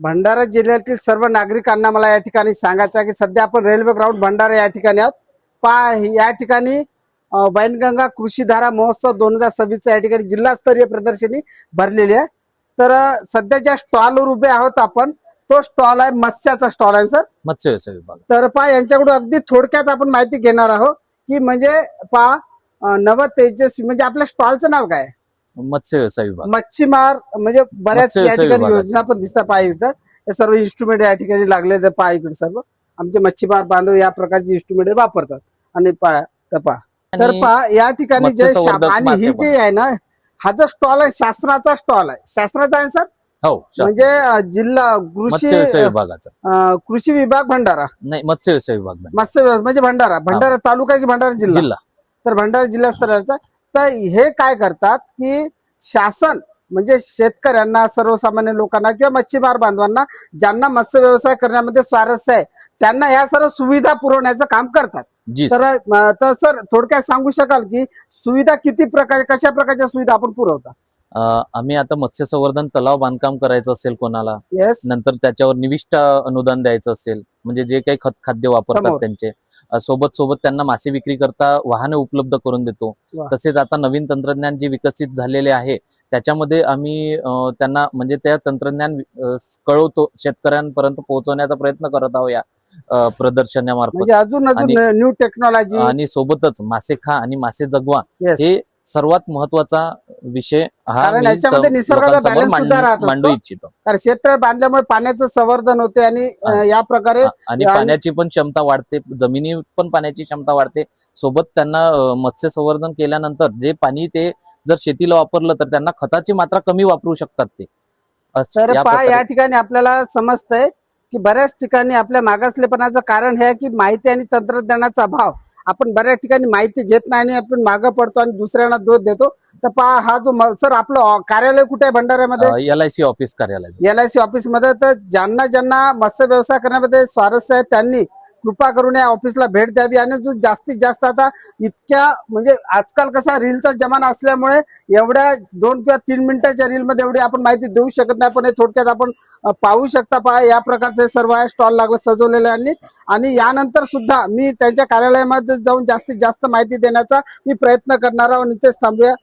भंडारा जिल्ह्यातील सर्व नागरिकांना मला या ठिकाणी सांगायचं आहे की सध्या आपण रेल्वे ग्राउंड भंडारा या ठिकाणी आहोत. या ठिकाणी वैनगंगा कृषीधारा महोत्सव 2026 या ठिकाणी जिल्हास्तरीय प्रदर्शनी भरलेली आहे. तर सध्या ज्या स्टॉलवर उभे आहोत आपण, तो स्टॉल आहे मत्स्याचा स्टॉल आहे सर, मत्स्य व्यवसाय विभाग. तर यांच्याकडून अगदी थोडक्यात आपण माहिती घेणार आहोत की म्हणजे नव तेजस्वी म्हणजे आपल्या स्टॉलचं नाव काय आहे? मत्स्य व्यवसाय विभाग. मच्छीमार म्हणजे बऱ्याच मत्स्य या व्यवसाय ठिकाणी विभागाचं. योजना पण दिसतात. इथं हे सर्व इन्स्ट्रुमेंट या ठिकाणी लागले इकडे सर्व आमचे मच्छीमार बांधव या प्रकारचे इन्स्ट्रुमेंट वापरतात. आणि या ठिकाणी जे मत्स्य संवर्धक आणि ही मासे जे आहे ना, हा जो स्टॉल आहे शासनाचा स्टॉल आहे. शासनाचा आहे सर, हो, म्हणजे जिल्हा मत्स्य व्यवसाय विभागाचा. कृषी विभाग भंडारा, नाही, मत्स्य व्यवसाय विभाग. म्हणजे भंडारा तालुका की भंडारा जिल्हा? तर भंडारा जिल्हा स्तराचा. तर हे काय करतात की शासन म्हणजे शेतकऱ्यांना, सर्वसामान्य लोकांना किंवा मच्छीमार बांधवांना ज्यांना मत्स्य व्यवसाय करण्यामध्ये स्वारस्य आहे त्यांना या सर्व सुविधा पुरवण्याचं काम करतात. तर सर थोडक्यात सांगू शकाल की सुविधा किती प्रकार, कशा प्रकारच्या सुविधा आपण पुरवता? आम्ही आता मत्स्य संवर्धन तलाव बांधकाम करायचं असेल कोणाला, येस, नंतर त्याच्यावर निविष्ट अनुदान द्यायचं असेल, म्हणजे जे काही खाद्य वापरतात त्यांचे, सोबत त्यांना मासे विक्री करता वाहने उपलब्ध करून देतो. तसेच आता नवीन तंत्रज्ञान जे विकसित झालेले आहे त्याच्यामध्ये आम्ही त्यांना म्हणजे त्या तंत्रज्ञान कळवतो, शेतकऱ्यांपर्यंत पोहोचवण्याचा प्रयत्न करत आहोत या प्रदर्शनामार्फत. म्हणजे अजून न्यू टेक्नॉलॉजी. आणि सोबतच मासे खा आणि मासे जगवा हे सर्वात महत्वाचा विषय हा कारण याच्यामध्ये निसर्गाचा बॅलन्स सुद्धा राहत मांडू असतो. इच्छितो. कारण क्षेत्र बांधल्यामुळे पाण्याचं संवर्धन होते आणि या प्रकारे आणि पाण्याची पण क्षमता वाढते, जमिनी पण पाण्याची क्षमता वाढते. सोबत त्यांना मत्स्य संवर्धन केल्यानंतर जे पाणी ते जर शेतीला वापरलं तर त्यांना खताची मात्रा कमी वापरू शकतात ते. तर या ठिकाणी आपल्याला समजतंय की बऱ्याच ठिकाणी आपल्या मागासलेपणाचं कारण हे आहे की माहिती आणि तंत्रज्ञानाचा अभाव. आपण बऱ्याच ठिकाणी माहिती घेत नाही आणि आपण मागं पडतो आणि दुसऱ्यांना दोष देतो. तर हा जो सर आपलं कार्यालय कुठे आहे भंडाऱ्यामध्ये? LIC ऑफिस कार्यालय. LIC ऑफिस मध्ये. तर ज्यांना मत्स्य व्यवसाय करण्यामध्ये स्वारस्य आहे त्यांनी कृपा करून या ऑफिसला भेट द्यावी. आणि जो जास्तीत जास्त आता इतक्या म्हणजे आजकाल कसा रीलचा जमाना असल्यामुळे एवढ्या 2 किंवा 3 मिनिटाच्या रील मध्ये एवढी आपण माहिती देऊ शकत नाही, पण हे थोडक्यात आपण पाहू शकता. या प्रकारचे सर्व स्टॉल लागले सजवलेले आणि यानंतर सुद्धा मी त्यांच्या कार्यालयामध्ये जाऊन जास्तीत जास्त माहिती देण्याचा मी प्रयत्न करणार आहोत. इथेच थांबूया.